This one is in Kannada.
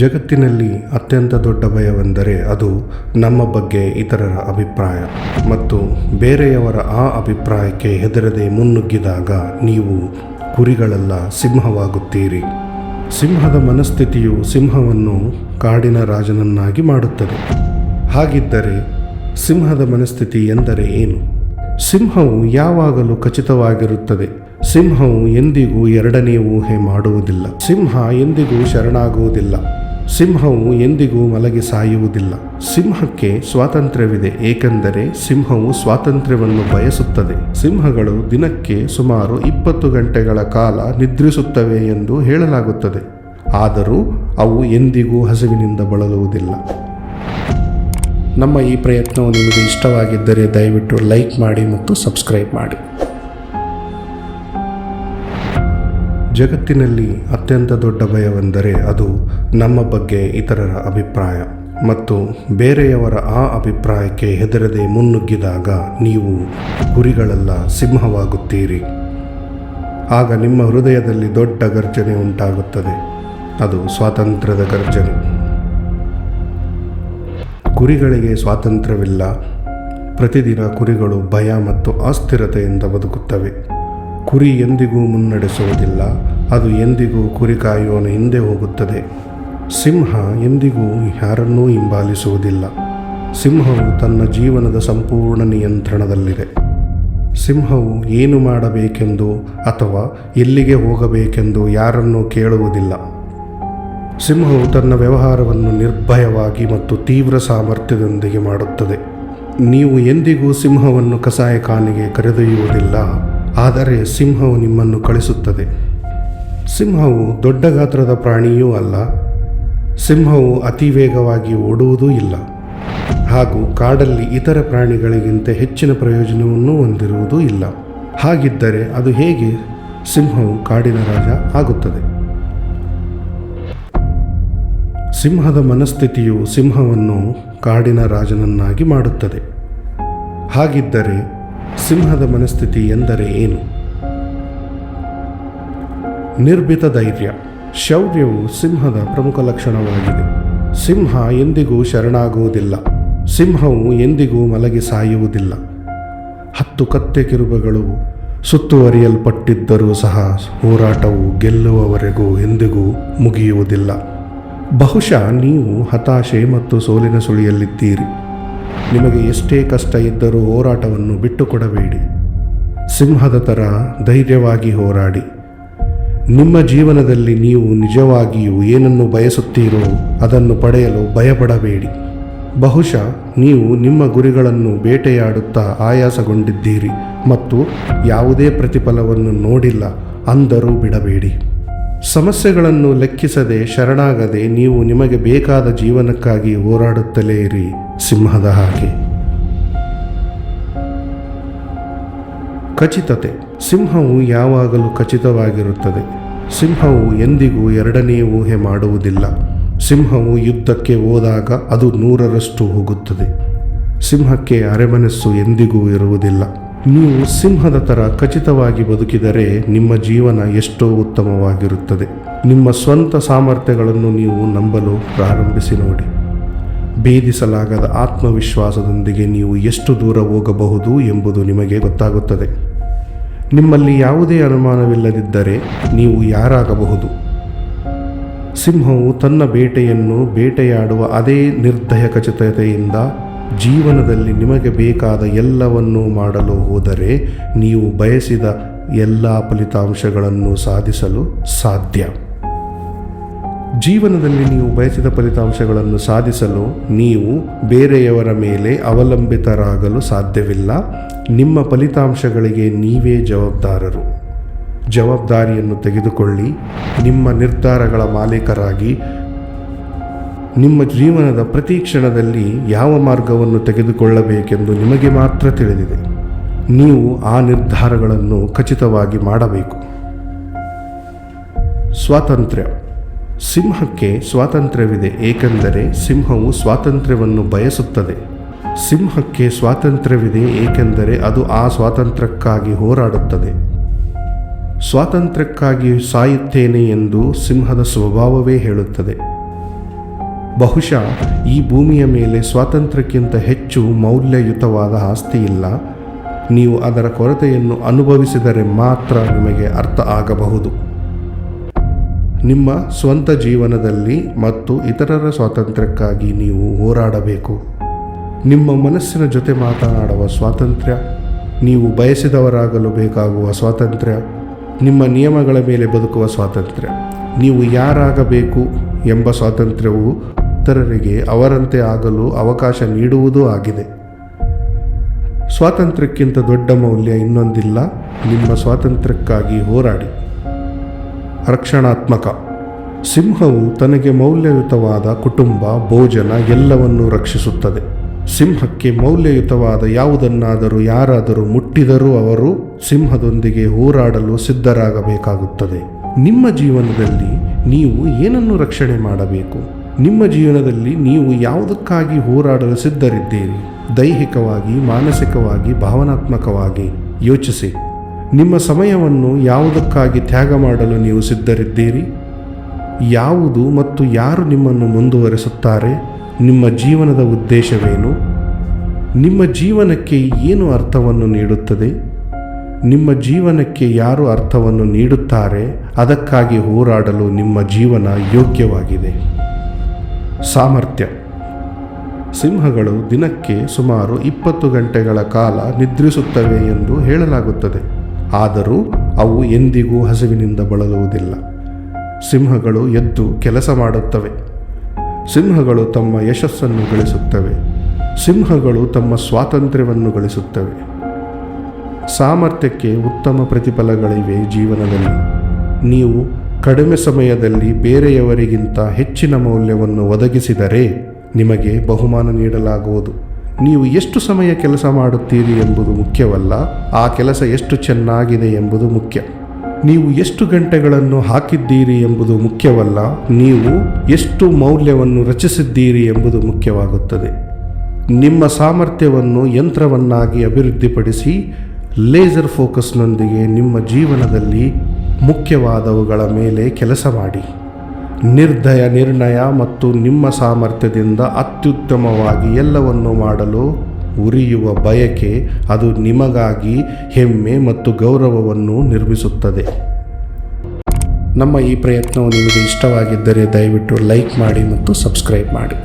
ಜಗತ್ತಿನಲ್ಲಿ ಅತ್ಯಂತ ದೊಡ್ಡ ಭಯವೆಂದರೆ ಅದು ನಮ್ಮ ಬಗ್ಗೆ ಇತರರ ಅಭಿಪ್ರಾಯ ಮತ್ತು ಬೇರೆಯವರ ಆ ಅಭಿಪ್ರಾಯಕ್ಕೆ ಹೆದರದೆ ಮುನ್ನುಗ್ಗಿದಾಗ ನೀವು ಕುರಿಗಳೆಲ್ಲ ಸಿಂಹವಾಗುತ್ತೀರಿ. ಸಿಂಹದ ಮನಸ್ಥಿತಿಯು ಸಿಂಹವನ್ನು ಕಾಡಿನ ರಾಜನನ್ನಾಗಿ ಮಾಡುತ್ತದೆ. ಹಾಗಿದ್ದರೆ ಸಿಂಹದ ಮನಸ್ಥಿತಿ ಎಂದರೆ ಏನು? ಸಿಂಹವು ಯಾವಾಗಲೂ ಖಚಿತವಾಗಿರುತ್ತದೆ. ಸಿಂಹವು ಎಂದಿಗೂ ಎರಡನೇ ಊಹೆ ಮಾಡುವುದಿಲ್ಲ. ಸಿಂಹ ಎಂದಿಗೂ ಶರಣಾಗುವುದಿಲ್ಲ. ಸಿಂಹವು ಎಂದಿಗೂ ಮಲಗಿ ಸಾಯುವುದಿಲ್ಲ. ಸಿಂಹಕ್ಕೆ ಸ್ವಾತಂತ್ರ್ಯವಿದೆ, ಏಕೆಂದರೆ ಸಿಂಹವು ಸ್ವಾತಂತ್ರ್ಯವನ್ನು ಬಯಸುತ್ತದೆ. ಸಿಂಹಗಳು ದಿನಕ್ಕೆ ಸುಮಾರು 20 ಗಂಟೆಗಳ ಕಾಲ ನಿದ್ರಿಸುತ್ತವೆ ಎಂದು ಹೇಳಲಾಗುತ್ತದೆ. ಆದರೂ ಅವು ಎಂದಿಗೂ ಹಸಿವಿನಿಂದ ಬಳಲುವುದಿಲ್ಲ. ನಮ್ಮ ಈ ಪ್ರಯತ್ನವು ನಿಮಗೆ ಇಷ್ಟವಾಗಿದ್ದರೆ ದಯವಿಟ್ಟು ಲೈಕ್ ಮಾಡಿ ಮತ್ತು ಸಬ್ಸ್ಕ್ರೈಬ್ ಮಾಡಿ. ಜಗತ್ತಿನಲ್ಲಿ ಅತ್ಯಂತ ದೊಡ್ಡ ಭಯವೆಂದರೆ ಅದು ನಮ್ಮ ಬಗ್ಗೆ ಇತರರ ಅಭಿಪ್ರಾಯ ಮತ್ತು ಬೇರೆಯವರ ಆ ಅಭಿಪ್ರಾಯಕ್ಕೆ ಹೆದರದೆ ಮುನ್ನುಗ್ಗಿದಾಗ ನೀವು ಕುರಿಗಳೆಲ್ಲ ಸಿಂಹವಾಗುತ್ತೀರಿ. ಆಗ ನಿಮ್ಮ ಹೃದಯದಲ್ಲಿ ದೊಡ್ಡ ಗರ್ಜನೆ ಉಂಟಾಗುತ್ತದೆ. ಅದು ಸ್ವಾತಂತ್ರ್ಯದ ಗರ್ಜನೆ. ಕುರಿಗಳಿಗೆ ಸ್ವಾತಂತ್ರ್ಯವಿಲ್ಲ. ಪ್ರತಿದಿನ ಕುರಿಗಳು ಭಯ ಮತ್ತು ಅಸ್ಥಿರತೆಯಿಂದ ಬದುಕುತ್ತವೆ. ಕುರಿ ಎಂದಿಗೂ ಮುನ್ನಡೆಸುವುದಿಲ್ಲ. ಅದು ಎಂದಿಗೂ ಕುರಿ ಕಾಯುವವನ ಹಿಂದೆ ಹೋಗುತ್ತದೆ. ಸಿಂಹ ಎಂದಿಗೂ ಯಾರನ್ನೂ ಹಿಂಬಾಲಿಸುವುದಿಲ್ಲ. ಸಿಂಹವು ತನ್ನ ಜೀವನದ ಸಂಪೂರ್ಣ ನಿಯಂತ್ರಣದಲ್ಲಿದೆ. ಸಿಂಹವು ಏನು ಮಾಡಬೇಕೆಂದು ಅಥವಾ ಎಲ್ಲಿಗೆ ಹೋಗಬೇಕೆಂದು ಯಾರನ್ನೂ ಕೇಳುವುದಿಲ್ಲ. ಸಿಂಹವು ತನ್ನ ವ್ಯವಹಾರವನ್ನು ನಿರ್ಭಯವಾಗಿ ಮತ್ತು ತೀವ್ರ ಸಾಮರ್ಥ್ಯದೊಂದಿಗೆ ಮಾಡುತ್ತದೆ. ನೀವು ಎಂದಿಗೂ ಸಿಂಹವನ್ನು ಕಸಾಯಿಖಾನೆಗೆ ಕರೆದೊಯ್ಯುವುದಿಲ್ಲ, ಆದರೆ ಸಿಂಹವು ನಿಮ್ಮನ್ನು ಕಳಿಸುತ್ತದೆ. ಸಿಂಹವು ದೊಡ್ಡ ಗಾತ್ರದ ಪ್ರಾಣಿಯೂ ಅಲ್ಲ. ಸಿಂಹವು ಅತಿ ವೇಗವಾಗಿ ಓಡುವುದೂ ಇಲ್ಲ ಹಾಗೂ ಕಾಡಲ್ಲಿ ಇತರ ಪ್ರಾಣಿಗಳಿಗಿಂತ ಹೆಚ್ಚಿನ ಪ್ರಯೋಜನವನ್ನು ಹೊಂದಿರುವುದೂ ಇಲ್ಲ. ಹಾಗಿದ್ದರೆ ಅದು ಹೇಗೆ ಸಿಂಹವು ಕಾಡಿನ ರಾಜ ಆಗುತ್ತದೆ? ಸಿಂಹದ ಮನಸ್ಥಿತಿಯು ಸಿಂಹವನ್ನು ಕಾಡಿನ ರಾಜನನ್ನಾಗಿ ಮಾಡುತ್ತದೆ. ಹಾಗಿದ್ದರೆ ಸಿಂಹದ ಮನಸ್ಥಿತಿ ಎಂದರೆ ಏನು? ನಿರ್ಭೀತ ಧೈರ್ಯ. ಶೌರ್ಯವು ಸಿಂಹದ ಪ್ರಮುಖ ಲಕ್ಷಣವಾಗಿದೆ. ಸಿಂಹ ಎಂದಿಗೂ ಶರಣಾಗುವುದಿಲ್ಲ. ಸಿಂಹವು ಎಂದಿಗೂ ಮಲಗಿ ಸಾಯುವುದಿಲ್ಲ. 10 ಕತ್ತೆ ಕಿರುಬಗಳು ಸುತ್ತುವರಿಯಲ್ಪಟ್ಟಿದ್ದರೂ ಸಹ ಹೋರಾಟವು ಗೆಲ್ಲುವವರೆಗೂ ಎಂದಿಗೂ ಮುಗಿಯುವುದಿಲ್ಲ. ಬಹುಶಃ ನೀವು ಹತಾಶೆ ಮತ್ತು ಸೋಲಿನ ಸುಳಿಯಲ್ಲಿದ್ದೀರಿ. ನಿಮಗೆ ಎಷ್ಟೇ ಕಷ್ಟ ಇದ್ದರೂ ಹೋರಾಟವನ್ನು ಬಿಟ್ಟುಕೊಡಬೇಡಿ. ಸಿಂಹದ ಥರ ಧೈರ್ಯವಾಗಿ ಹೋರಾಡಿ. ನಿಮ್ಮ ಜೀವನದಲ್ಲಿ ನೀವು ನಿಜವಾಗಿಯೂ ಏನನ್ನು ಬಯಸುತ್ತೀರೋ ಅದನ್ನು ಪಡೆಯಲು ಭಯಪಡಬೇಡಿ. ಬಹುಶಃ ನೀವು ನಿಮ್ಮ ಗುರಿಗಳನ್ನು ಬೇಟೆಯಾಡುತ್ತಾ ಆಯಾಸಗೊಂಡಿದ್ದೀರಿ ಮತ್ತು ಯಾವುದೇ ಪ್ರತಿಫಲವನ್ನು ನೋಡಿಲ್ಲ, ಅಂದರೂ ಬಿಡಬೇಡಿ. ಸಮಸ್ಯೆಗಳನ್ನು ಲೆಕ್ಕಿಸದೆ ಶರಣಾಗದೆ ನೀವು ನಿಮಗೆ ಬೇಕಾದ ಜೀವನಕ್ಕಾಗಿ ಹೋರಾಡುತ್ತಲೇ ಇರಿ, ಸಿಂಹದ ಹಾಗೆ. ಖಚಿತತೆ. ಸಿಂಹವು ಯಾವಾಗಲೂ ಖಚಿತವಾಗಿರುತ್ತದೆ. ಸಿಂಹವು ಎಂದಿಗೂ ಎರಡನೇ ಊಹೆ ಮಾಡುವುದಿಲ್ಲ. ಸಿಂಹವು ಯುದ್ಧಕ್ಕೆ ಹೋದಾಗ ಅದು 100ರಷ್ಟು ಹೋಗುತ್ತದೆ. ಸಿಂಹಕ್ಕೆ ಅರೆಮನಸ್ಸು ಎಂದಿಗೂ ಇರುವುದಿಲ್ಲ. ನೀವು ಸಿಂಹದ ಥರ ಖಚಿತವಾಗಿ ಬದುಕಿದರೆ ನಿಮ್ಮ ಜೀವನ ಎಷ್ಟೋ ಉತ್ತಮವಾಗಿರುತ್ತದೆ. ನಿಮ್ಮ ಸ್ವಂತ ಸಾಮರ್ಥ್ಯಗಳನ್ನು ನೀವು ನಂಬಲು ಪ್ರಾರಂಭಿಸಿ ನೋಡಿ. ಭೇದಿಸಲಾಗದ ಆತ್ಮವಿಶ್ವಾಸದೊಂದಿಗೆ ನೀವು ಎಷ್ಟು ದೂರ ಹೋಗಬಹುದು ಎಂಬುದು ನಿಮಗೆ ಗೊತ್ತಾಗುತ್ತದೆ. ನಿಮ್ಮಲ್ಲಿ ಯಾವುದೇ ಅನುಮಾನವಿಲ್ಲದಿದ್ದರೆ ನೀವು ಯಾರಾಗಬಹುದು. ಸಿಂಹವು ತನ್ನ ಬೇಟೆಯನ್ನು ಬೇಟೆಯಾಡುವ ಅದೇ ನಿರ್ದಯ ಖಚಿತತೆಯಿಂದ ಜೀವನದಲ್ಲಿ ನಿಮಗೆ ಬೇಕಾದ ಎಲ್ಲವನ್ನೂ ಮಾಡಲು ಹೋದರೆ ನೀವು ಬಯಸಿದ ಎಲ್ಲ ಫಲಿತಾಂಶಗಳನ್ನು ಸಾಧಿಸಲು ಸಾಧ್ಯ. ಜೀವನದಲ್ಲಿ ನೀವು ಬಯಸಿದ ಫಲಿತಾಂಶಗಳನ್ನು ಸಾಧಿಸಲು ನೀವು ಬೇರೆಯವರ ಮೇಲೆ ಅವಲಂಬಿತರಾಗಲು ಸಾಧ್ಯವಿಲ್ಲ. ನಿಮ್ಮ ಫಲಿತಾಂಶಗಳಿಗೆ ನೀವೇ ಜವಾಬ್ದಾರರು. ಜವಾಬ್ದಾರಿಯನ್ನು ತೆಗೆದುಕೊಳ್ಳಿ. ನಿಮ್ಮ ನಿರ್ಧಾರಗಳ ಮಾಲೀಕರಾಗಿ. ನಿಮ್ಮ ಜೀವನದ ಪ್ರತಿ ಕ್ಷಣದಲ್ಲಿ ಯಾವ ಮಾರ್ಗವನ್ನು ತೆಗೆದುಕೊಳ್ಳಬೇಕೆಂದು ನಿಮಗೆ ಮಾತ್ರ ತಿಳಿದಿದೆ. ನೀವು ಆ ನಿರ್ಧಾರಗಳನ್ನು ಖಚಿತವಾಗಿ ಮಾಡಬೇಕು. ಸ್ವಾತಂತ್ರ್ಯ. ಸಿಂಹಕ್ಕೆ ಸ್ವಾತಂತ್ರ್ಯವಿದೆ, ಏಕೆಂದರೆ ಸಿಂಹವು ಸ್ವಾತಂತ್ರ್ಯವನ್ನು ಬಯಸುತ್ತದೆ. ಸಿಂಹಕ್ಕೆ ಸ್ವಾತಂತ್ರ್ಯವಿದೆ ಏಕೆಂದರೆ ಅದು ಆ ಸ್ವಾತಂತ್ರ್ಯಕ್ಕಾಗಿ ಹೋರಾಡುತ್ತದೆ. ಸ್ವಾತಂತ್ರ್ಯಕ್ಕಾಗಿ ಸಾಯುತ್ತೇನೆ ಎಂದು ಸಿಂಹದ ಸ್ವಭಾವವೇ ಹೇಳುತ್ತದೆ. ಬಹುಶಃ ಈ ಭೂಮಿಯ ಮೇಲೆ ಸ್ವಾತಂತ್ರ್ಯಕ್ಕಿಂತ ಹೆಚ್ಚು ಮೌಲ್ಯಯುತವಾದ ಆಸ್ತಿ ಇಲ್ಲ. ನೀವು ಅದರ ಕೊರತೆಯನ್ನು ಅನುಭವಿಸಿದರೆ ಮಾತ್ರ ನಿಮಗೆ ಅರ್ಥ ಆಗಬಹುದು. ನಿಮ್ಮ ಸ್ವಂತ ಜೀವನದಲ್ಲಿ ಮತ್ತು ಇತರರ ಸ್ವಾತಂತ್ರ್ಯಕ್ಕಾಗಿ ನೀವು ಹೋರಾಡಬೇಕು. ನಿಮ್ಮ ಮನಸ್ಸಿನ ಜೊತೆ ಮಾತನಾಡುವ ಸ್ವಾತಂತ್ರ್ಯ, ನೀವು ಬಯಸಿದವರಾಗಲು ಬೇಕಾಗುವ ಸ್ವಾತಂತ್ರ್ಯ, ನಿಮ್ಮ ನಿಯಮಗಳ ಮೇಲೆ ಬದುಕುವ ಸ್ವಾತಂತ್ರ್ಯ, ನೀವು ಯಾರಾಗಬೇಕು ಎಂಬ ಸ್ವಾತಂತ್ರ್ಯವು ಇತರರಿಗೆ ಅವರಂತೆ ಆಗಲು ಅವಕಾಶ ನೀಡುವುದೂ ಆಗಿದೆ. ಸ್ವಾತಂತ್ರ್ಯಕ್ಕಿಂತ ದೊಡ್ಡ ಮೌಲ್ಯ ಇನ್ನೊಂದಿಲ್ಲ. ನಿಮ್ಮ ಸ್ವಾತಂತ್ರ್ಯಕ್ಕಾಗಿ ಹೋರಾಡಿ. ರಕ್ಷಣಾತ್ಮಕ ಸಿಂಹವು ತನಗೆ ಮೌಲ್ಯಯುತವಾದ ಕುಟುಂಬ, ಭೋಜನ ಎಲ್ಲವನ್ನೂ ರಕ್ಷಿಸುತ್ತದೆ. ಸಿಂಹಕ್ಕೆ ಮೌಲ್ಯಯುತವಾದ ಯಾವುದನ್ನಾದರೂ ಯಾರಾದರೂ ಮುಟ್ಟಿದರೂ ಅವರು ಸಿಂಹದೊಂದಿಗೆ ಹೋರಾಡಲು ಸಿದ್ಧರಾಗಬೇಕಾಗುತ್ತದೆ. ನಿಮ್ಮ ಜೀವನದಲ್ಲಿ ನೀವು ಏನನ್ನು ರಕ್ಷಣೆ ಮಾಡಬೇಕು? ನಿಮ್ಮ ಜೀವನದಲ್ಲಿ ನೀವು ಯಾವುದಕ್ಕಾಗಿ ಹೋರಾಡಲು ಸಿದ್ಧರಿದ್ದೀರಿ? ದೈಹಿಕವಾಗಿ, ಮಾನಸಿಕವಾಗಿ, ಭಾವನಾತ್ಮಕವಾಗಿ ಯೋಚಿಸಿ. ನಿಮ್ಮ ಸಮಯವನ್ನು ಯಾವುದಕ್ಕಾಗಿ ತ್ಯಾಗ ಮಾಡಲು ನೀವು ಸಿದ್ಧರಿದ್ದೀರಿ? ಯಾವುದು ಮತ್ತು ಯಾರು ನಿಮ್ಮನ್ನು ಮುಂದುವರಿಸುತ್ತಾರೆ? ನಿಮ್ಮ ಜೀವನದ ಉದ್ದೇಶವೇನು? ನಿಮ್ಮ ಜೀವನಕ್ಕೆ ಏನು ಅರ್ಥವನ್ನು ನೀಡುತ್ತದೆ? ನಿಮ್ಮ ಜೀವನಕ್ಕೆ ಯಾರು ಅರ್ಥವನ್ನು ನೀಡುತ್ತಾರೆ? ಅದಕ್ಕಾಗಿ ಹೋರಾಡಲು ನಿಮ್ಮ ಜೀವನ ಯೋಗ್ಯವಾಗಿದೆ. ಸಾಮರ್ಥ್ಯ ಸಿಂಹಗಳು ದಿನಕ್ಕೆ ಸುಮಾರು 20 ಗಂಟೆಗಳ ಕಾಲ ನಿದ್ರಿಸುತ್ತವೆ ಎಂದು ಹೇಳಲಾಗುತ್ತದೆ. ಆದರೂ ಅವು ಎಂದಿಗೂ ಹಸಿವಿನಿಂದ ಬಳಲುವುದಿಲ್ಲ. ಸಿಂಹಗಳು ಎದ್ದು ಕೆಲಸ ಮಾಡುತ್ತವೆ. ಸಿಂಹಗಳು ತಮ್ಮ ಯಶಸ್ಸನ್ನು ಗಳಿಸುತ್ತವೆ. ಸಿಂಹಗಳು ತಮ್ಮ ಸ್ವಾತಂತ್ರ್ಯವನ್ನು ಗಳಿಸುತ್ತವೆ. ಸಾಮರ್ಥ್ಯಕ್ಕೆ ಉತ್ತಮ ಪ್ರತಿಫಲಗಳಿವೆ ಜೀವನದಲ್ಲಿ. ನೀವು ಕಡಿಮೆ ಸಮಯದಲ್ಲಿ ಬೇರೆಯವರಿಗಿಂತ ಹೆಚ್ಚಿನ ಮೌಲ್ಯವನ್ನು ಒದಗಿಸಿದರೆ ನಿಮಗೆ ಬಹುಮಾನ ನೀಡಲಾಗುವುದು. ನೀವು ಎಷ್ಟು ಸಮಯ ಕೆಲಸ ಮಾಡುತ್ತೀರಿ ಎಂಬುದು ಮುಖ್ಯವಲ್ಲ, ಆ ಕೆಲಸ ಎಷ್ಟು ಚೆನ್ನಾಗಿದೆ ಎಂಬುದು ಮುಖ್ಯ. ನೀವು ಎಷ್ಟು ಗಂಟೆಗಳನ್ನು ಹಾಕಿದ್ದೀರಿ ಎಂಬುದು ಮುಖ್ಯವಲ್ಲ, ನೀವು ಎಷ್ಟು ಮೌಲ್ಯವನ್ನು ರಚಿಸಿದ್ದೀರಿ ಎಂಬುದು ಮುಖ್ಯವಾಗುತ್ತದೆ. ನಿಮ್ಮ ಸಾಮರ್ಥ್ಯವನ್ನು ಯಂತ್ರವನ್ನಾಗಿ ಅಭಿವೃದ್ಧಿಪಡಿಸಿ ಲೇಸರ್ ಫೋಕಸ್ನೊಂದಿಗೆ ನಿಮ್ಮ ಜೀವನದಲ್ಲಿ ಮುಖ್ಯವಾದವುಗಳ ಮೇಲೆ ಕೆಲಸ ಮಾಡಿ. ನಿರ್ದಯ ನಿರ್ಣಯ ಮತ್ತು ನಿಮ್ಮ ಸಾಮರ್ಥ್ಯದಿಂದ ಅತ್ಯುತ್ತಮವಾಗಿ ಎಲ್ಲವನ್ನು ಮಾಡಲು ಉರಿಯುವ ಬಯಕೆ, ಅದು ನಿಮಗಾಗಿ ಹೆಮ್ಮೆ ಮತ್ತು ಗೌರವವನ್ನು ನಿರ್ಮಿಸುತ್ತದೆ. ನಮ್ಮ ಈ ಪ್ರಯತ್ನವು ನಿಮಗೆ ಇಷ್ಟವಾಗಿದ್ದರೆ ದಯವಿಟ್ಟು ಲೈಕ್ ಮಾಡಿ ಮತ್ತು ಸಬ್ಸ್ಕ್ರೈಬ್ ಮಾಡಿ.